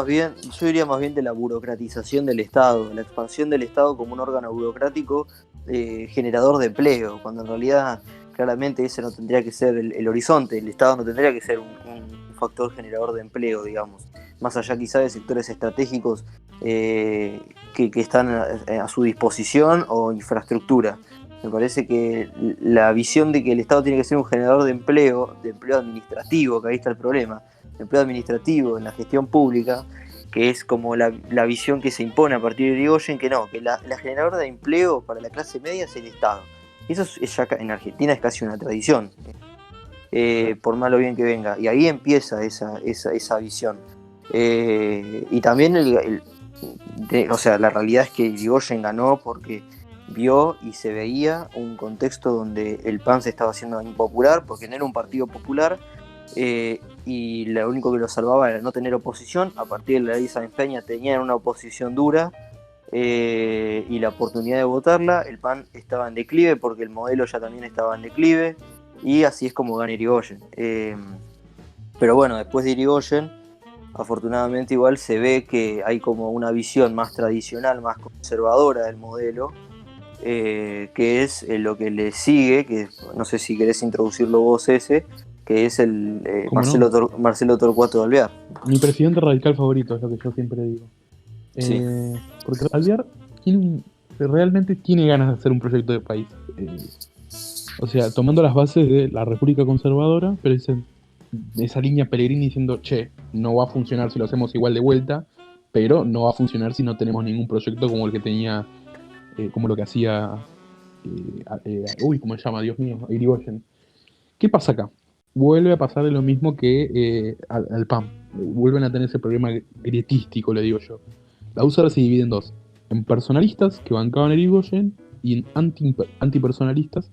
más bien de la burocratización del Estado, la expansión del Estado como un órgano burocrático generador de empleo, cuando en realidad claramente ese no tendría que ser el horizonte, el Estado no tendría que ser un factor generador de empleo, digamos, más allá quizá de sectores estratégicos que están a su disposición o infraestructura. Me parece que la visión de que el Estado tiene que ser un generador de empleo administrativo, que ahí está el problema, empleo administrativo en la gestión pública, que es como la visión que se impone a partir de Irigoyen, que no, que la generadora de empleo para la clase media es el Estado. Y eso es ya en Argentina es casi una tradición, por mal o bien que venga. Y ahí empieza esa visión. Y también o sea, la realidad es que Irigoyen ganó porque vio y se veía un contexto donde el PAN se estaba haciendo impopular, porque no era un partido popular, y lo único que lo salvaba era no tener oposición. A partir de la ley de Sáenz Peña tenían una oposición dura, y la oportunidad de votarla. El PAN estaba en declive porque el modelo ya también estaba en declive, y así es como gana Irigoyen. Pero bueno, después de Irigoyen, afortunadamente igual se ve que hay como una visión más tradicional, más conservadora del modelo, que es lo que le sigue, que no sé si querés introducirlo vos ese, que es el ¿Cómo no? Marcelo Torcuato de Alvear. Mi presidente radical favorito es lo que yo siempre digo. Sí. Porque Alvear realmente tiene ganas de hacer un proyecto de país. O sea, tomando las bases de la República Conservadora, pero esa línea Pellegrini diciendo, che, no va a funcionar si lo hacemos igual de vuelta, pero no va a funcionar si no tenemos ningún proyecto como el que tenía, como lo que hacía, ¿cómo se llama? Dios mío, Irigoyen. ¿Qué pasa acá? Vuelve a pasar de lo mismo que al PAN. Vuelven a tener ese problema grietístico, le digo yo. La USAR se divide en dos. En personalistas, que bancaban a Irigoyen, y en antipersonalistas,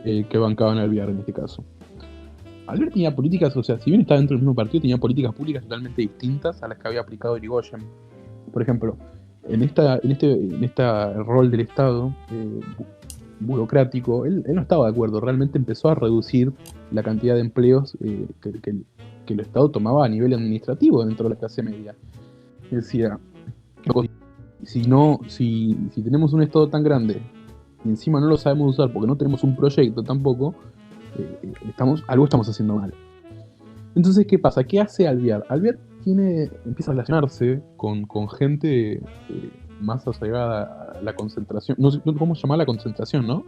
que bancaban a Alvear en este caso. Alvear tenía políticas, o sea, si bien estaba dentro del mismo partido, tenía políticas públicas totalmente distintas a las que había aplicado Irigoyen. Por ejemplo, en este rol del Estado burocrático, él no estaba de acuerdo, realmente empezó a reducir la cantidad de empleos que el Estado tomaba a nivel administrativo dentro de la clase media. Decía, si tenemos un Estado tan grande y encima no lo sabemos usar porque no tenemos un proyecto tampoco, algo estamos haciendo mal. Entonces, ¿qué pasa? ¿Qué hace Alvear? Alvear empieza a relacionarse con gente más allegada a la concentración. No sé cómo se llama la concentración, ¿no?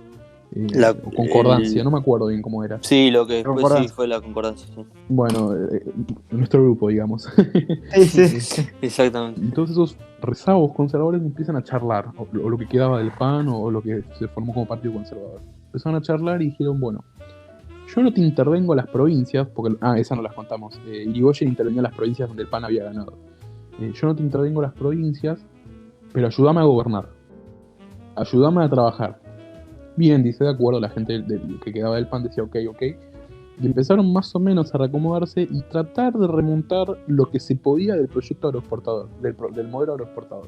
o concordancia, no me acuerdo bien cómo era. Sí, lo que después sí Concordancia. fue la concordancia. Sí. Bueno, nuestro grupo, digamos. Sí. Exactamente. Y todos esos rezagos conservadores empiezan a charlar, o lo que quedaba del PAN, o lo que se formó como partido conservador. Empezaron a charlar y dijeron, bueno, yo no te intervengo a las provincias, porque, esas no las contamos. Irigoyen intervenía a las provincias donde el PAN había ganado. Yo no te intervengo a las provincias, pero ayúdame a gobernar. Ayúdame a trabajar. Bien, dice, de acuerdo, la gente que quedaba del PAN decía ok. Y empezaron más o menos a reacomodarse y tratar de remontar lo que se podía del proyecto agroexportador, del modelo agroexportador.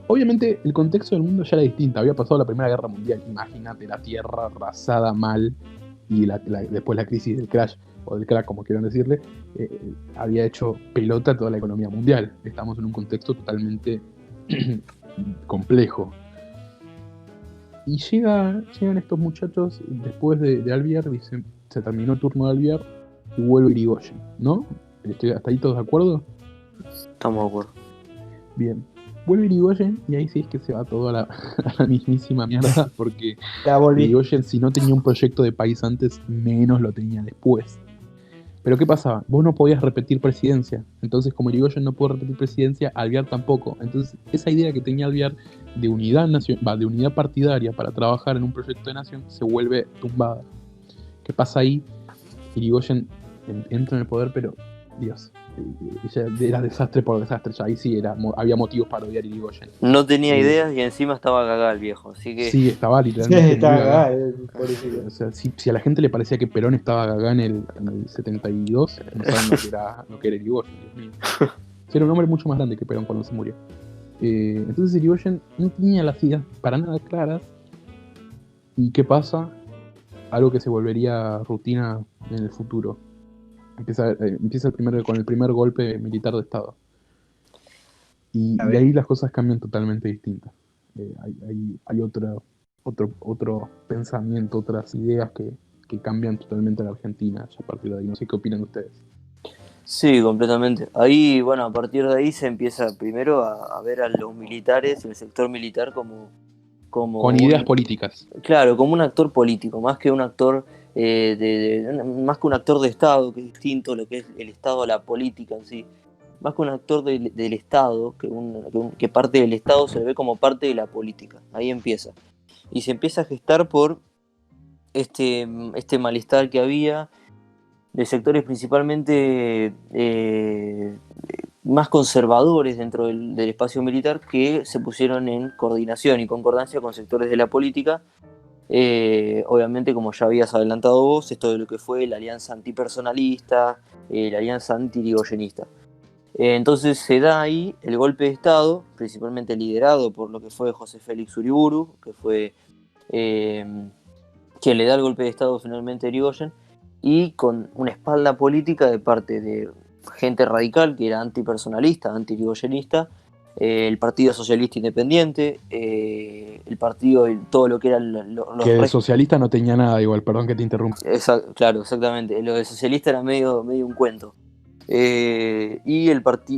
Obviamente el contexto del mundo ya era distinto, había pasado la Primera Guerra Mundial, imagínate la tierra arrasada mal y después la crisis del crash, o del crack como quieran decirle, había hecho pelota toda la economía mundial. Estamos en un contexto totalmente complejo. Y llegan estos muchachos después de Alvear, dicen, se terminó el turno de Alvear y vuelve Irigoyen, ¿no? ¿Hasta ahí todos de acuerdo? Estamos de acuerdo. Bien. Vuelve Irigoyen y ahí sí es que se va todo a la mismísima mierda, porque La volví. Irigoyen, si no tenía un proyecto de país antes, menos lo tenía después. Pero ¿qué pasaba? Vos no podías repetir presidencia. Entonces, como Irigoyen no pudo repetir presidencia, Alvear tampoco. Entonces, esa idea que tenía Alvear de unidad de unidad partidaria para trabajar en un proyecto de nación se vuelve tumbada. ¿Qué pasa ahí? Irigoyen entra en el poder, pero Dios, ya era desastre por desastre. Ya ahí sí había motivos para odiar a Irigoyen. No tenía ideas y encima estaba cagado el viejo, así que... Sí, estaba Sí, literalmente muy está cagado. acá, pobrecito. O sea, si a la gente le parecía que Perón estaba cagado en el 72, no saben lo que era Irigoyen, Dios mío. Era un hombre mucho más grande que Perón cuando se murió. Entonces Irigoyen no tenía las ideas para nada claras. ¿Y qué pasa? Algo que se volvería rutina en el futuro. Empieza con el primer golpe militar de Estado. Y ahí las cosas cambian totalmente distintas. Hay otro pensamiento, otras ideas que cambian totalmente a la Argentina ya a partir de ahí. No sé qué opinan ustedes. Sí, completamente. Ahí, bueno, a partir de ahí se empieza primero a ver a los militares y el sector militar como con ideas políticas. Claro, como un actor político, más que un actor más que un actor de Estado, que es distinto lo que es el Estado a la política en sí. Más que un actor del Estado, que parte del Estado se le ve como parte de la política. Ahí empieza. Y se empieza a gestar por este malestar que había de sectores principalmente más conservadores dentro del espacio militar, que se pusieron en coordinación y concordancia con sectores de la política. Obviamente, como ya habías adelantado vos, esto de lo que fue la alianza antipersonalista, la alianza anti-irigoyenista. Entonces se da ahí el golpe de Estado, principalmente liderado por lo que fue José Félix Uriburu, que fue quien le da el golpe de Estado finalmente a Irigoyen, y con una espalda política de parte de gente radical que era antipersonalista, anti-irigoyenista, el Partido Socialista Independiente, el partido, todo lo que eran los que de socialista no tenía nada igual, perdón que te interrumpa. Claro, exactamente. Lo de socialista era medio un cuento. Y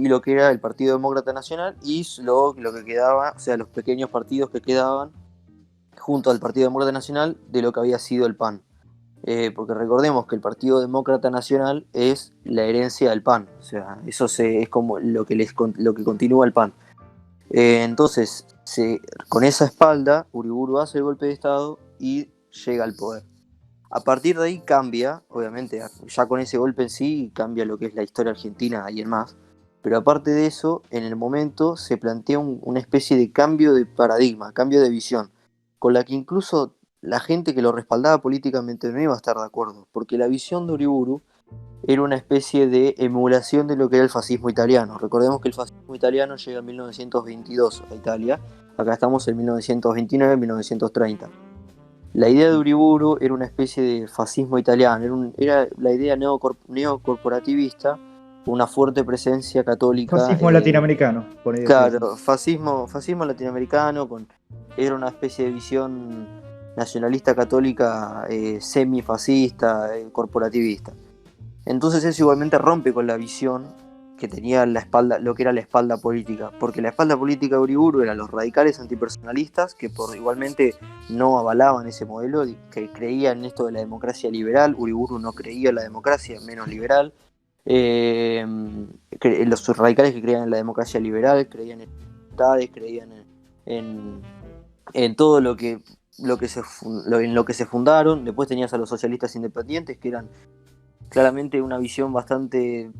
lo que era el Partido Demócrata Nacional y lo que quedaba, o sea, los pequeños partidos que quedaban junto al Partido Demócrata Nacional de lo que había sido el PAN. Porque recordemos que el Partido Demócrata Nacional es la herencia del PAN, o sea, eso es como lo que continúa el PAN. Entonces, con esa espalda, Uriburu hace el golpe de Estado y llega al poder. A partir de ahí cambia, obviamente, ya con ese golpe en sí, cambia lo que es la historia argentina y en más. Pero aparte de eso, en el momento se plantea una especie de cambio de paradigma, cambio de visión, con la que incluso la gente que lo respaldaba políticamente no iba a estar de acuerdo, porque la visión de Uriburu era una especie de emulación de lo que era el fascismo italiano. Recordemos que el fascismo italiano llega en 1922 a Italia, acá estamos en 1929-1930. La idea de Uriburu era una especie de fascismo italiano, era la idea neocorporativista, una fuerte presencia católica. Fascismo latinoamericano, por ahí. Claro, fascismo latinoamericano, era una especie de visión nacionalista católica semifascista, corporativista. Entonces eso igualmente rompe con la visión que tenía la espalda, lo que era la espalda política, porque la espalda política de Uriburu eran los radicales antipersonalistas que igualmente no avalaban ese modelo, que creían en esto de la democracia liberal. Uriburu no creía en la democracia, menos liberal. Los radicales que creían en la democracia liberal, creían en libertades, creían en todo en lo que se fundaron. Después tenías a los socialistas independientes, que eran claramente una visión bastante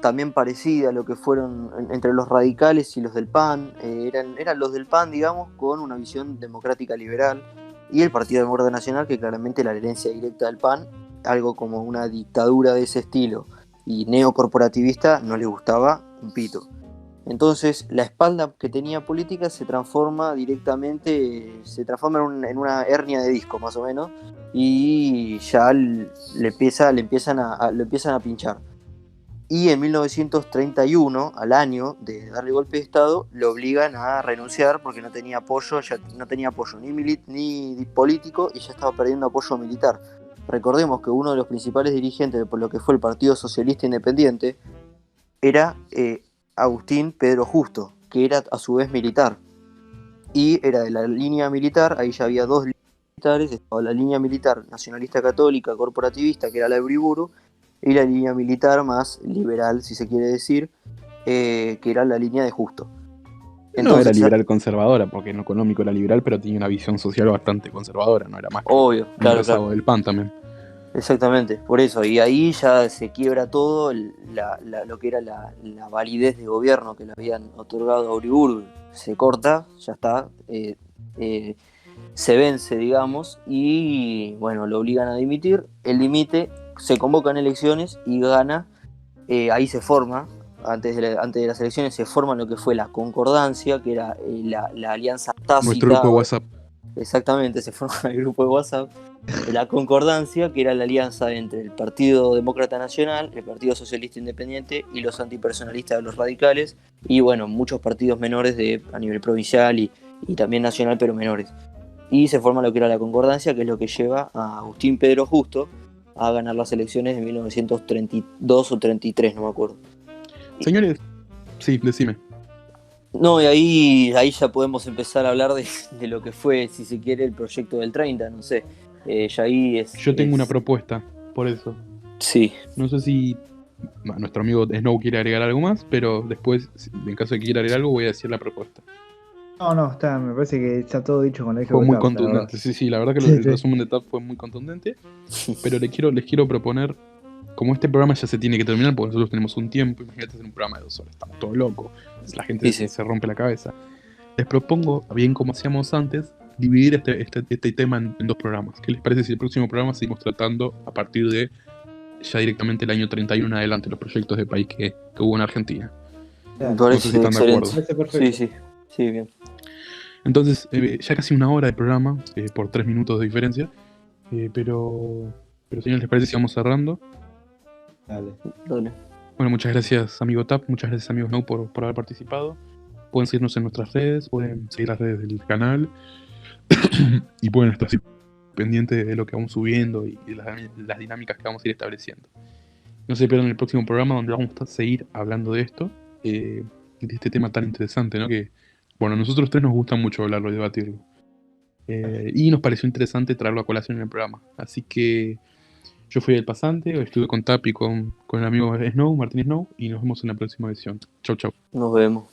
también parecida a lo que fueron entre los radicales y los del PAN. Eran los del PAN, digamos, con una visión democrática liberal, y el Partido Demócrata Nacional, que claramente era la herencia directa del PAN, algo como una dictadura de ese estilo y neocorporativista, no les gustaba un pito. Entonces la espalda que tenía política se transforma directamente, en una hernia de disco más o menos, y ya lo empiezan a pinchar. Y en 1931, al año de darle golpe de Estado, lo obligan a renunciar porque no tenía apoyo, ni político, y ya estaba perdiendo apoyo militar. Recordemos que uno de los principales dirigentes por lo que fue el Partido Socialista Independiente era Agustín Pedro Justo, que era a su vez militar. Y era de la línea militar, ahí ya había dos líneas militares, estaba la línea militar nacionalista católica corporativista, que era la de Uriburu, y la línea militar más liberal, si se quiere decir, que era la línea de Justo. Entonces, no era liberal conservadora, porque en lo económico era liberal, pero tenía una visión social bastante conservadora, no era más obvio, claro. Del PAN también. Exactamente, por eso, y ahí ya se quiebra todo lo que era la validez de gobierno que le habían otorgado a Uriburu, se corta, ya está, se vence, digamos, y bueno, lo obligan a dimitir. Él dimite, se convocan elecciones y gana. Ahí se forma, antes de las elecciones se forma lo que fue la concordancia, que era la alianza tácita. Nuestro grupo de WhatsApp. Exactamente, se forma el grupo de WhatsApp. La concordancia, que era la alianza entre el Partido Demócrata Nacional, el Partido Socialista Independiente y los antipersonalistas de los radicales, y bueno, muchos partidos menores a nivel provincial y también nacional, pero menores. Y se forma lo que era la concordancia, que es lo que lleva a Agustín Pedro Justo a ganar las elecciones de 1932 o 33, no me acuerdo. Señores, sí, decime. No, y ahí ya podemos empezar a hablar de lo que fue, si se quiere, el proyecto del 30, no sé. Ya ahí Yo tengo una propuesta, por eso. Sí. No sé si nuestro amigo Snow quiere agregar algo más, pero después, en caso de que quiera agregar algo, voy a decir la propuesta. No, me parece que está todo dicho con la Fue muy contundente, sí, la verdad que el resumen de TAP fue muy contundente, pero les quiero proponer, como este programa ya se tiene que terminar, porque nosotros tenemos un tiempo, imagínate hacer un programa de 2 horas, estamos todos locos, la gente se rompe la cabeza. Les propongo, bien como hacíamos antes, dividir este tema en 2 programas. ¿Qué les parece si el próximo programa seguimos tratando a partir de ya directamente el año 31 en adelante, los proyectos de país que hubo en Argentina? Me parece excelente. Sí, bien. Entonces, ya casi 1 hora de programa, por 3 minutos de diferencia, pero señores, ¿les parece si vamos cerrando? Dale. Bueno, muchas gracias amigo Tap, muchas gracias amigo Snow por haber participado. Pueden seguirnos en nuestras redes, pueden seguir las redes del canal y pueden estar pendientes de lo que vamos subiendo y de las dinámicas que vamos a ir estableciendo. No se pierdan el próximo programa donde vamos a seguir hablando de esto, de este tema tan interesante, ¿no? Que, bueno, a nosotros 3 nos gusta mucho hablarlo y debatirlo. Y nos pareció interesante traerlo a colación en el programa. Así que yo fui el pasante, estuve con Tap y con el amigo Snow, Martín Snow, y nos vemos en la próxima edición. Chau, chau. Nos vemos.